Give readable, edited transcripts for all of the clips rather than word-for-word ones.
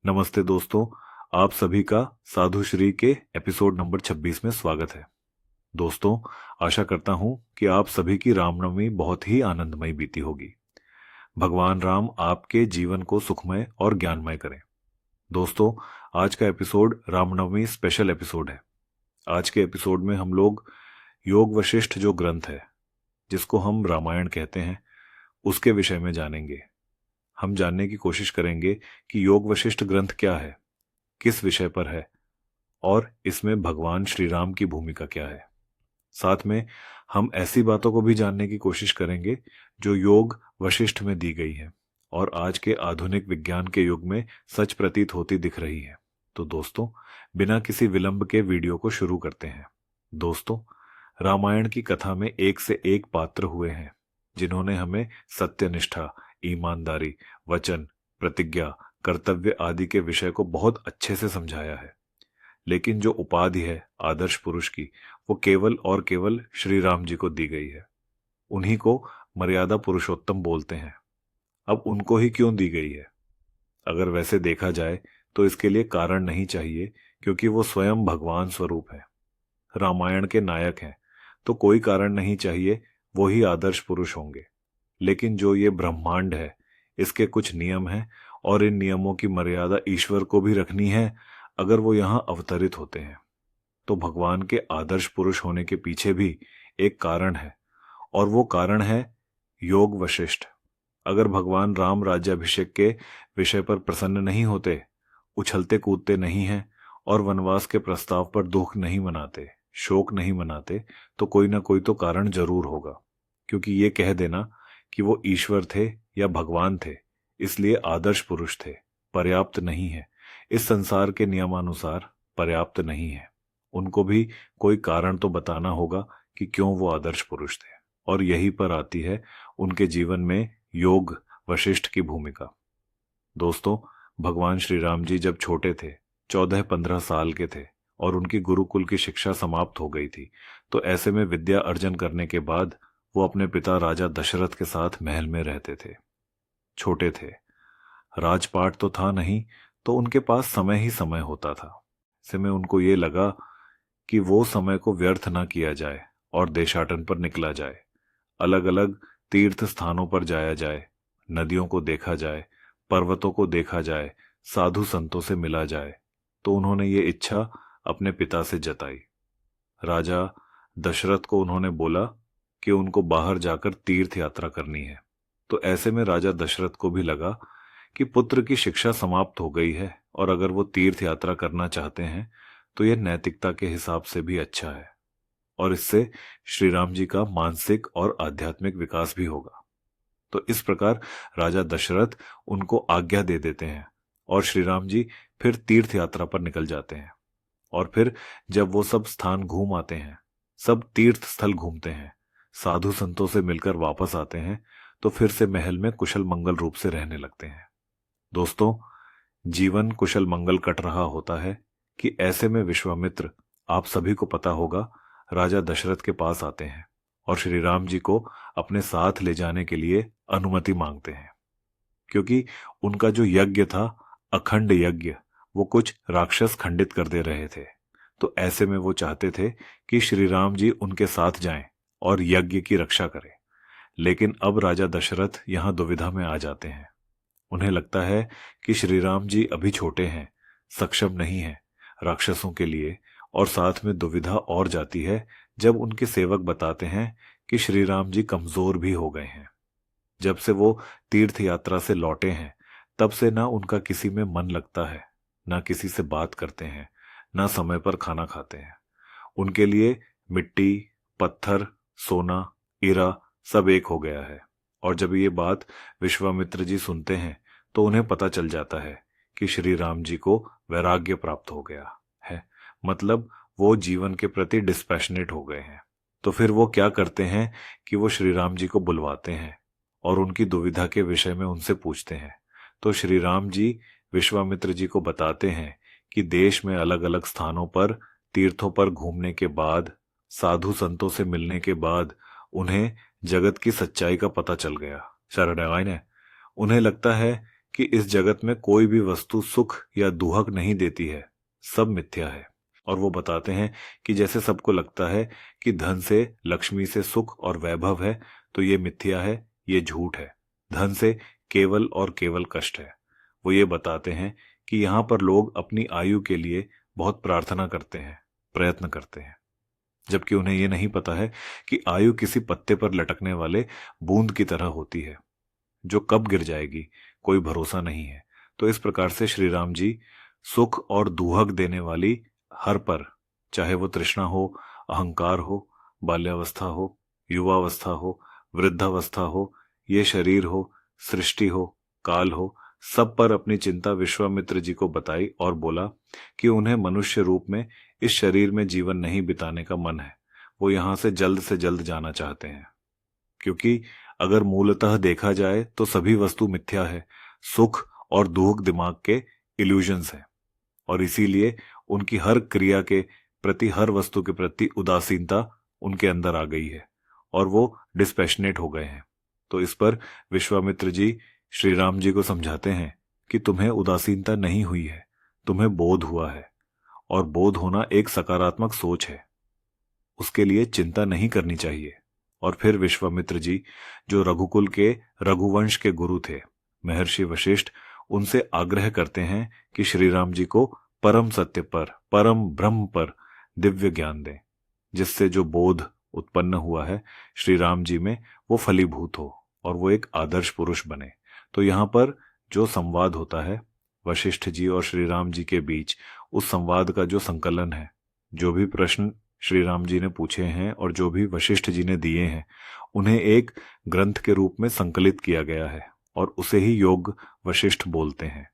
नमस्ते दोस्तों, आप सभी का साधु श्री के एपिसोड नंबर 26 में स्वागत है। दोस्तों, आशा करता हूं कि आप सभी की रामनवमी बहुत ही आनंदमय बीती होगी। भगवान राम आपके जीवन को सुखमय और ज्ञानमय करें। दोस्तों, आज का एपिसोड रामनवमी स्पेशल एपिसोड है। आज के एपिसोड में हम लोग योग वशिष्ठ जो ग्रंथ है, जिसको हम रामायण कहते हैं, उसके विषय में जानेंगे। हम जानने की कोशिश करेंगे कि योग वशिष्ठ ग्रंथ क्या है, किस विषय पर है और इसमें भगवान श्री राम की भूमिका क्या है। साथ में हम ऐसी बातों को भी जानने की कोशिश करेंगे जो योग वशिष्ठ में दी गई है और आज के आधुनिक विज्ञान के युग में सच प्रतीत होती दिख रही है। तो दोस्तों, बिना किसी विलंब के वीडियो को शुरू करते हैं। दोस्तों, रामायण की कथा में एक से एक पात्र हुए हैं जिन्होंने हमें सत्यनिष्ठा, ईमानदारी, वचन, प्रतिज्ञा, कर्तव्य आदि के विषय को बहुत अच्छे से समझाया है। लेकिन जो उपाधि है आदर्श पुरुष की, वो केवल और केवल श्री राम जी को दी गई है। उन्हीं को मर्यादा पुरुषोत्तम बोलते हैं। अब उनको ही क्यों दी गई है? अगर वैसे देखा जाए तो इसके लिए कारण नहीं चाहिए, क्योंकि वो स्वयं भगवान स्वरूप है, रामायण के नायक हैं, तो कोई कारण नहीं चाहिए, वो ही आदर्श पुरुष होंगे। लेकिन जो ये ब्रह्मांड है, इसके कुछ नियम हैं और इन नियमों की मर्यादा ईश्वर को भी रखनी है अगर वो यहाँ अवतरित होते हैं। तो भगवान के आदर्श पुरुष होने के पीछे भी एक कारण है और वो कारण है योग वशिष्ठ। अगर भगवान राम राज्याभिषेक के विषय पर प्रसन्न नहीं होते, उछलते कूदते नहीं हैं और वनवास के प्रस्ताव पर दुख नहीं मनाते, शोक नहीं मनाते, तो कोई ना कोई तो कारण जरूर होगा। क्योंकि ये कह देना कि वो ईश्वर थे या भगवान थे, इसलिए आदर्श पुरुष थे, पर्याप्त नहीं है। इस संसार के नियमानुसार पर्याप्त नहीं है। उनको भी कोई कारण तो बताना होगा कि क्यों वो आदर्श पुरुष थे। और यहीं पर आती है उनके जीवन में योग वशिष्ठ की भूमिका। दोस्तों, भगवान श्री राम जी जब छोटे थे, 14-15 साल के थे और उनकी गुरुकुल की शिक्षा समाप्त हो गई थी, तो ऐसे में विद्या अर्जन करने के बाद वो अपने पिता राजा दशरथ के साथ महल में रहते थे। छोटे थे, राजपाट तो था नहीं, तो उनके पास समय ही समय होता था। ऐसे में उनको ये लगा कि वो समय को व्यर्थ ना किया जाए और देशाटन पर निकला जाए, अलग अलग तीर्थ स्थानों पर जाया जाए, नदियों को देखा जाए, पर्वतों को देखा जाए, साधु संतों से मिला जाए। तो उन्होंने ये इच्छा अपने पिता से जताई। राजा दशरथ को उन्होंने बोला कि उनको बाहर जाकर तीर्थ यात्रा करनी है। तो ऐसे में राजा दशरथ को भी लगा कि पुत्र की शिक्षा समाप्त हो गई है और अगर वो तीर्थ यात्रा करना चाहते हैं तो यह नैतिकता के हिसाब से भी अच्छा है और इससे श्री राम जी का मानसिक और आध्यात्मिक विकास भी होगा। तो इस प्रकार राजा दशरथ उनको आज्ञा दे देते हैं और श्री राम जी फिर तीर्थ यात्रा पर निकल जाते हैं। और फिर जब वो सब स्थान घूम आते हैं, सब तीर्थ स्थल घूमते हैं, साधु संतों से मिलकर वापस आते हैं, तो फिर से महल में कुशल मंगल रूप से रहने लगते हैं। दोस्तों, जीवन कुशल मंगल कट रहा होता है कि ऐसे में विश्वामित्र, आप सभी को पता होगा, राजा दशरथ के पास आते हैं और श्री राम जी को अपने साथ ले जाने के लिए अनुमति मांगते हैं। क्योंकि उनका जो यज्ञ था, अखंड यज्ञ, वो कुछ राक्षस खंडित कर दे रहे थे। तो ऐसे में वो चाहते थे कि श्री राम जी उनके साथ जाएं और यज्ञ की रक्षा करें। लेकिन अब राजा दशरथ यहाँ दुविधा में आ जाते हैं। उन्हें लगता है कि श्री राम जी अभी छोटे हैं, सक्षम नहीं हैं राक्षसों के लिए, और साथ में दुविधा और जाती है जब उनके सेवक बताते हैं कि श्री राम जी कमजोर भी हो गए हैं। जब से वो तीर्थ यात्रा से लौटे हैं, तब से ना उनका किसी में मन लगता है, ना किसी से बात करते हैं, ना समय पर खाना खाते हैं। उनके लिए मिट्टी, पत्थर, सोना, हीरा सब एक हो गया है। और जब ये बात विश्वामित्र जी सुनते हैं तो उन्हें पता चल जाता है कि श्री राम जी को वैराग्य प्राप्त हो गया है, मतलब वो जीवन के प्रति डिस्पैशनेट हो गए हैं। तो फिर वो क्या करते हैं कि वो श्री राम जी को बुलवाते हैं और उनकी दुविधा के विषय में उनसे पूछते हैं। तो श्री राम जी विश्वामित्र जी को बताते हैं कि देश में अलग अलग स्थानों पर तीर्थों पर घूमने के बाद, साधु संतों से मिलने के बाद उन्हें जगत की सच्चाई का पता चल गया। शरण ने उन्हें लगता है कि इस जगत में कोई भी वस्तु सुख या दुहक नहीं देती है, सब मिथ्या है। और वो बताते हैं कि जैसे सबको लगता है कि धन से, लक्ष्मी से सुख और वैभव है, तो ये मिथ्या है, ये झूठ है। धन से केवल और केवल कष्ट है। वो ये बताते हैं कि यहाँ पर लोग अपनी आयु के लिए बहुत प्रार्थना करते हैं, प्रयत्न करते हैं, जबकि उन्हें ये नहीं पता है कि आयु किसी पत्ते पर लटकने वाले बूंद की तरह होती है, जो कब गिर जाएगी कोई भरोसा नहीं है। तो इस प्रकार से श्री राम जी सुख और दुहक देने वाली हर पर, चाहे वो तृष्णा हो, अहंकार हो, बाल्यावस्था हो, युवावस्था हो, वृद्धावस्था हो, ये शरीर हो, सृष्टि हो, काल हो, सब पर अपनी चिंता विश्वामित्र जी को बताई और बोला कि उन्हें मनुष्य रूप में इस शरीर में जीवन नहीं बिताने का मन है। वो यहां से जल्द जाना चाहते हैं, क्योंकि अगर मूलतः देखा जाए तो सभी वस्तु मिथ्या है, सुख और दुख दिमाग के इल्यूजन्स हैं, और इसीलिए उनकी हर क्रिया के प्रति, हर वस्तु के प्रति उदासीनता उनके अंदर आ गई है और वो डिस्पैशनेट हो गए हैं। तो इस पर विश्वामित्र जी श्री राम जी को समझाते हैं कि तुम्हें उदासीनता नहीं हुई है, तुम्हें बोध हुआ है, और बोध होना एक सकारात्मक सोच है, उसके लिए चिंता नहीं करनी चाहिए। और फिर विश्वामित्र जी, जो रघुकुल के रघुवंश के गुरु थे, महर्षि वशिष्ठ, उनसे आग्रह करते हैं कि श्री राम जी को परम सत्य पर, परम ब्रह्म पर दिव्य ज्ञान दें, जिससे जो बोध उत्पन्न हुआ है श्री राम जी में वो फलीभूत हो और वो एक आदर्श पुरुष बने। तो यहाँ पर जो संवाद होता है वशिष्ठ जी और श्री राम जी के बीच, उस संवाद का जो संकलन है, जो भी प्रश्न श्री राम जी ने पूछे हैं और जो भी वशिष्ठ जी ने दिए हैं, उन्हें एक ग्रंथ के रूप में संकलित किया गया है और उसे ही योग वशिष्ठ बोलते हैं।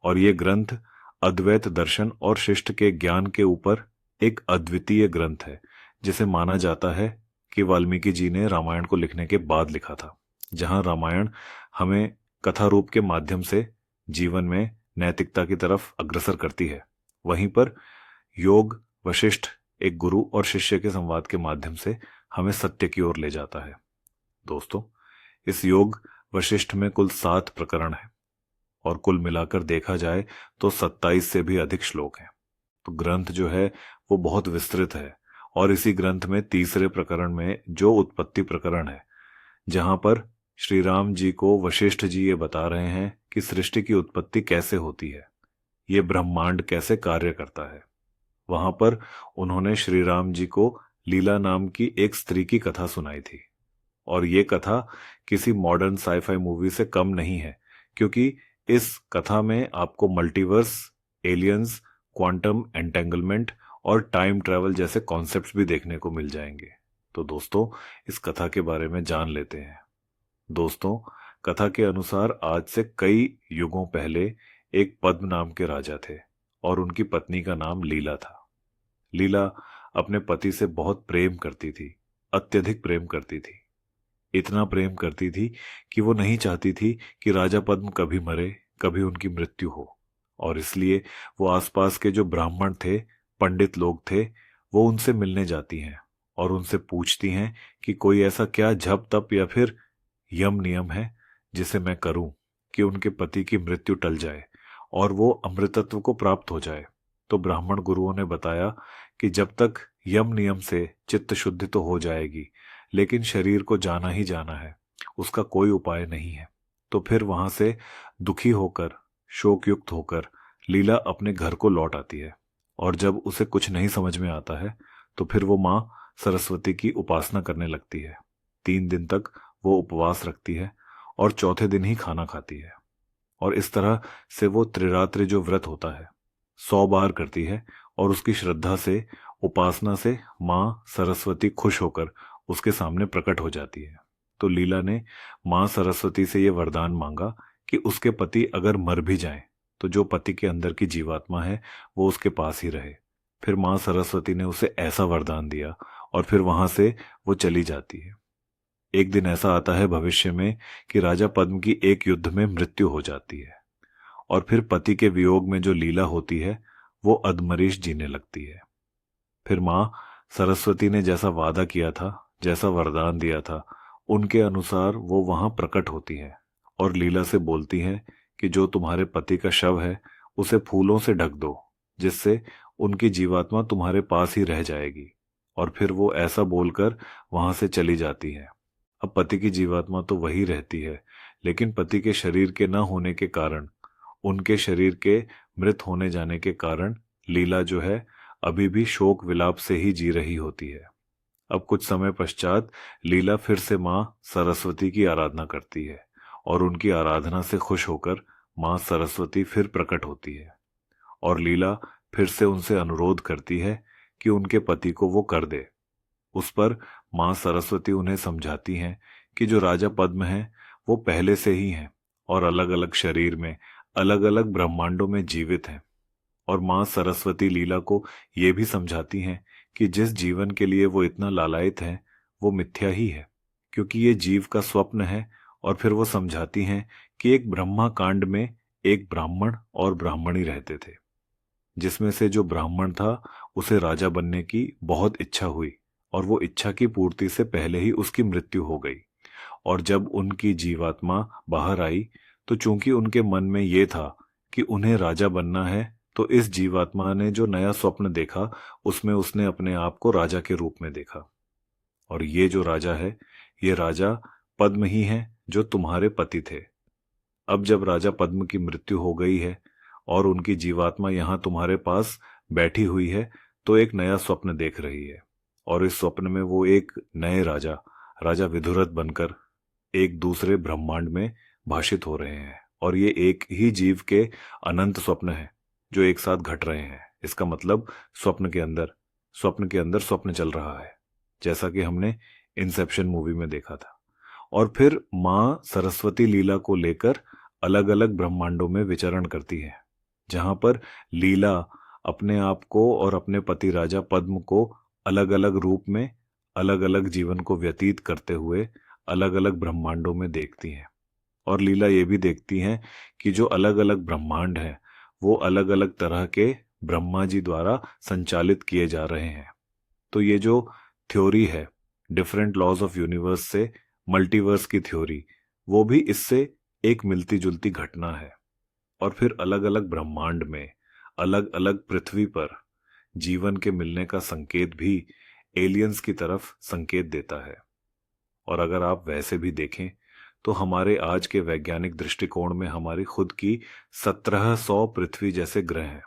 और ये ग्रंथ अद्वैत दर्शन और शिष्ट के ज्ञान के ऊपर एक अद्वितीय ग्रंथ है, जिसे माना जाता है कि वाल्मीकि जी ने रामायण को लिखने के बाद लिखा था। जहां रामायण हमें कथा रूप के माध्यम से जीवन में नैतिकता की तरफ अग्रसर करती है, वहीं पर योग वशिष्ठ एक गुरु और शिष्य के संवाद के माध्यम से हमें सत्य की ओर ले जाता है। दोस्तों, इस योग वशिष्ठ में कुल 7 प्रकरण हैं और कुल मिलाकर देखा जाए तो 27 से भी अधिक श्लोक हैं। तो ग्रंथ जो है वो बहुत विस्तृत है। और इसी ग्रंथ में तीसरे प्रकरण में जो उत्पत्ति प्रकरण है, जहां पर श्री राम जी को वशिष्ठ जी ये बता रहे हैं कि सृष्टि की उत्पत्ति कैसे होती है, ये ब्रह्मांड कैसे कार्य करता है, वहां पर उन्होंने श्री राम जी को लीला नाम की एक स्त्री की कथा सुनाई थी। और ये कथा किसी मॉडर्न साईफाई मूवी से कम नहीं है, क्योंकि इस कथा में आपको मल्टीवर्स, एलियंस, क्वांटम एंटेंगलमेंट और टाइम ट्रैवल जैसे कॉन्सेप्ट्स भी देखने को मिल जाएंगे। तो दोस्तों, इस कथा के बारे में जान लेते हैं। दोस्तों, कथा के अनुसार आज से कई युगों पहले एक पद्म नाम के राजा थे और उनकी पत्नी का नाम लीला था। लीला अपने पति से बहुत प्रेम करती थी, अत्यधिक प्रेम करती थी। इतना प्रेम करती थी कि वो नहीं चाहती थी कि राजा पद्म कभी मरे, कभी उनकी मृत्यु हो। और इसलिए वो आसपास के जो ब्राह्मण थे, पंडित लोग थे, वो उनसे मिलने जाती हैं और उनसे पूछती हैं कि कोई ऐसा क्या जप तप या फिर यम नियम है जिसे मैं करूं कि उनके पति की मृत्यु टल जाए और वो अमृतत्व को प्राप्त हो जाए। तो ब्राह्मण गुरुओं ने बताया कि जब तक यम नियम से चित्त शुद्धि तो हो जाएगी, लेकिन शरीर को जाना ही जाना है, उसका कोई उपाय नहीं है। तो फिर वहां से दुखी होकर, शोकयुक्त होकर लीला अपने घर को लौट आती है। और जब उसे कुछ नहीं समझ में आता है तो फिर वो माँ सरस्वती की उपासना करने लगती है। 3 दिन तक वो उपवास रखती है और चौथे दिन ही खाना खाती है। और इस तरह से वो त्रिरात्रि जो व्रत होता है 100 बार करती है और उसकी श्रद्धा से, उपासना से माँ सरस्वती खुश होकर उसके सामने प्रकट हो जाती है। तो लीला ने माँ सरस्वती से ये वरदान मांगा कि उसके पति अगर मर भी जाएं तो जो पति के अंदर की जीवात्मा है वो उसके पास ही रहे। फिर माँ सरस्वती ने उसे ऐसा वरदान दिया और फिर वहां से वो चली जाती है। एक दिन ऐसा आता है भविष्य में कि राजा पद्म की एक युद्ध में मृत्यु हो जाती है और फिर पति के वियोग में जो लीला होती है वो अधमरीश जीने लगती है। फिर माँ सरस्वती ने जैसा वादा किया था, जैसा वरदान दिया था, उनके अनुसार वो वहां प्रकट होती है और लीला से बोलती है कि जो तुम्हारे पति का शव है उसे फूलों से ढक दो, जिससे उनकी जीवात्मा तुम्हारे पास ही रह जाएगी। और फिर वो ऐसा बोलकर वहां से चली जाती है। अब पति की जीवात्मा तो वही रहती है, लेकिन पति के शरीर के न होने के कारण, उनके शरीर के मृत होने जाने के कारण लीला जो है अभी भी शोक विलाप से ही जी रही होती है। अब कुछ समय पश्चात लीला फिर से माँ सरस्वती की आराधना करती है और उनकी आराधना से खुश होकर माँ सरस्वती फिर प्रकट होती है और लीला फिर से उनसे अनुरोध करती है कि उनके पति को वो कर दे। उस पर माँ सरस्वती उन्हें समझाती हैं कि जो राजा पद्म हैं वो पहले से ही हैं और अलग अलग शरीर में अलग अलग ब्रह्मांडों में जीवित हैं। और माँ सरस्वती लीला को ये भी समझाती हैं कि जिस जीवन के लिए वो इतना लालायित है वो मिथ्या ही है, क्योंकि ये जीव का स्वप्न है। और फिर वो समझाती हैं कि एक ब्रह्मा कांड में एक ब्राह्मण और ब्राह्मणी रहते थे, जिसमें से जो ब्राह्मण था उसे राजा बनने की बहुत इच्छा हुई और वो इच्छा की पूर्ति से पहले ही उसकी मृत्यु हो गई। और जब उनकी जीवात्मा बाहर आई तो चूंकि उनके मन में ये था कि उन्हें राजा बनना है, तो इस जीवात्मा ने जो नया स्वप्न देखा उसमें उसने अपने आप को राजा के रूप में देखा। और ये जो राजा है, ये राजा पद्म ही है जो तुम्हारे पति थे। अब जब राजा पद्म की मृत्यु हो गई है और उनकी जीवात्मा यहाँ तुम्हारे पास बैठी हुई है, तो एक नया स्वप्न देख रही है। और इस स्वप्न में वो एक नए राजा, राजा विधुरथ बनकर एक दूसरे ब्रह्मांड में भाषित हो रहे हैं। और ये एक ही जीव के अनंत स्वप्न हैं जो एक साथ घट रहे हैं। इसका मतलब स्वप्न के अंदर स्वप्न चल रहा है, जैसा कि हमने इंसेप्शन मूवी में देखा था। और फिर माँ सरस्वती लीला को लेकर अलग अलग ब्रह्मांडों में विचरण करती है, जहां पर लीला अपने आप को और अपने पति राजा पद्म को अलग अलग रूप में अलग अलग जीवन को व्यतीत करते हुए अलग अलग ब्रह्मांडों में देखती हैं। और लीला ये भी देखती हैं कि जो अलग अलग ब्रह्मांड हैं वो अलग अलग तरह के ब्रह्मा जी द्वारा संचालित किए जा रहे हैं। तो ये जो थ्योरी है डिफरेंट लॉज ऑफ यूनिवर्स से मल्टीवर्स की थ्योरी, वो भी इससे एक मिलती जुलती घटना है। और फिर अलग अलग ब्रह्मांड में अलग अलग पृथ्वी पर जीवन के मिलने का संकेत भी एलियंस की तरफ संकेत देता है। और अगर आप वैसे भी देखें तो हमारे आज के वैज्ञानिक दृष्टिकोण में हमारी खुद की 1700 पृथ्वी जैसे ग्रह हैं।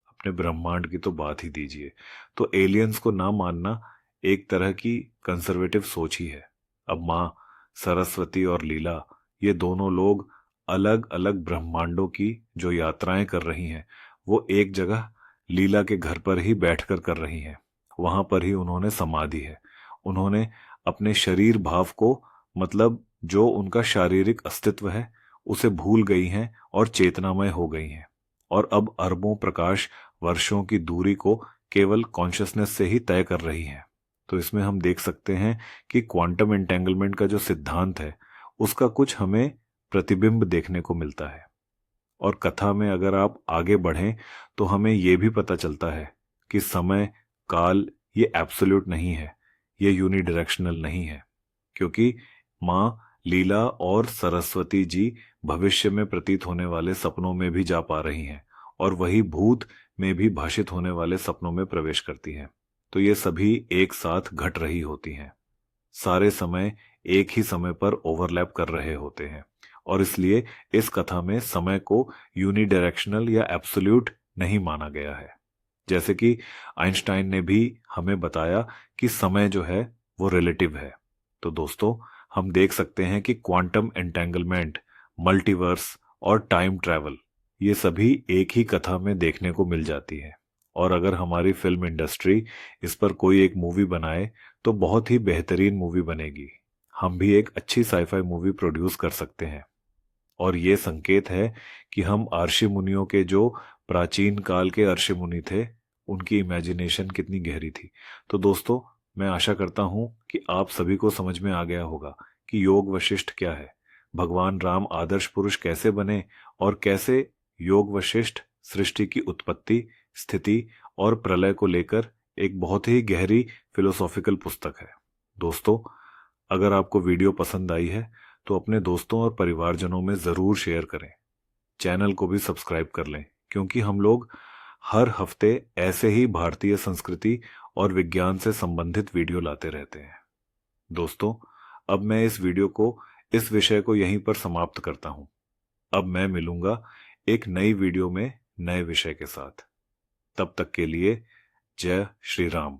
अपने ब्रह्मांड की तो बात ही दीजिए। तो एलियंस को ना मानना एक तरह की कंजर्वेटिव सोच ही है। अब माँ सरस्वती और लीला, ये दोनों लोग अलग अलग ब्रह्मांडों की जो यात्राएं कर रही हैं वो एक जगह लीला के घर पर ही बैठकर कर रही हैं। वहां पर ही उन्होंने समाधि है। उन्होंने अपने शरीर भाव को, मतलब जो उनका शारीरिक अस्तित्व है, उसे भूल गई हैं और चेतनामय हो गई हैं। और अब अरबों प्रकाश वर्षों की दूरी को केवल कॉन्शियसनेस से ही तय कर रही हैं। तो इसमें हम देख सकते हैं कि क्वांटम एंटेंगलमेंट का जो सिद्धांत है उसका कुछ हमें प्रतिबिंब देखने को मिलता है। और कथा में अगर आप आगे बढ़ें तो हमें यह भी पता चलता है कि समय काल ये एब्सोल्यूट नहीं है, ये यूनिडायरेक्शनल नहीं है, क्योंकि माँ लीला और सरस्वती जी भविष्य में प्रतीत होने वाले सपनों में भी जा पा रही हैं और वही भूत में भी भाषित होने वाले सपनों में प्रवेश करती हैं। तो ये सभी एक साथ घट रही होती हैं। सारे समय एक ही समय पर ओवरलैप कर रहे होते हैं और इसलिए इस कथा में समय को यूनिडायरेक्शनल या एब्सोल्यूट नहीं माना गया है। जैसे कि आइंस्टाइन ने भी हमें बताया कि समय जो है वो रिलेटिव है। तो दोस्तों, हम देख सकते हैं कि क्वांटम एंटेंगलमेंट, मल्टीवर्स और टाइम ट्रैवल, ये सभी एक ही कथा में देखने को मिल जाती है। और अगर हमारी फिल्म इंडस्ट्री इस पर कोई एक मूवी बनाए तो बहुत ही बेहतरीन मूवी बनेगी। हम भी एक अच्छी साईफाई मूवी प्रोड्यूस कर सकते हैं। और ये संकेत है कि हम ऋषि मुनियों के, जो प्राचीन काल के ऋषि मुनि थे, उनकी इमेजिनेशन कितनी गहरी थी। तो दोस्तों, मैं आशा करता हूं कि आप सभी को समझ में आ गया होगा कि योग वशिष्ठ क्या है, भगवान राम आदर्श पुरुष कैसे बने और कैसे योग वशिष्ठ सृष्टि की उत्पत्ति, स्थिति और प्रलय को लेकर एक बहुत ही गहरी फिलोसॉफिकल पुस्तक है। दोस्तों, अगर आपको वीडियो पसंद आई है तो अपने दोस्तों और परिवारजनों में ज़रूर शेयर करें। चैनल को भी सब्सक्राइब कर लें, क्योंकि हम लोग हर हफ्ते ऐसे ही भारतीय संस्कृति और विज्ञान से संबंधित वीडियो लाते रहते हैं। दोस्तों, अब मैं इस विषय को यहीं पर समाप्त करता हूं। अब मैं मिलूंगा एक नई वीडियो में नए विषय के साथ। तब तक के लिए जय श्री राम।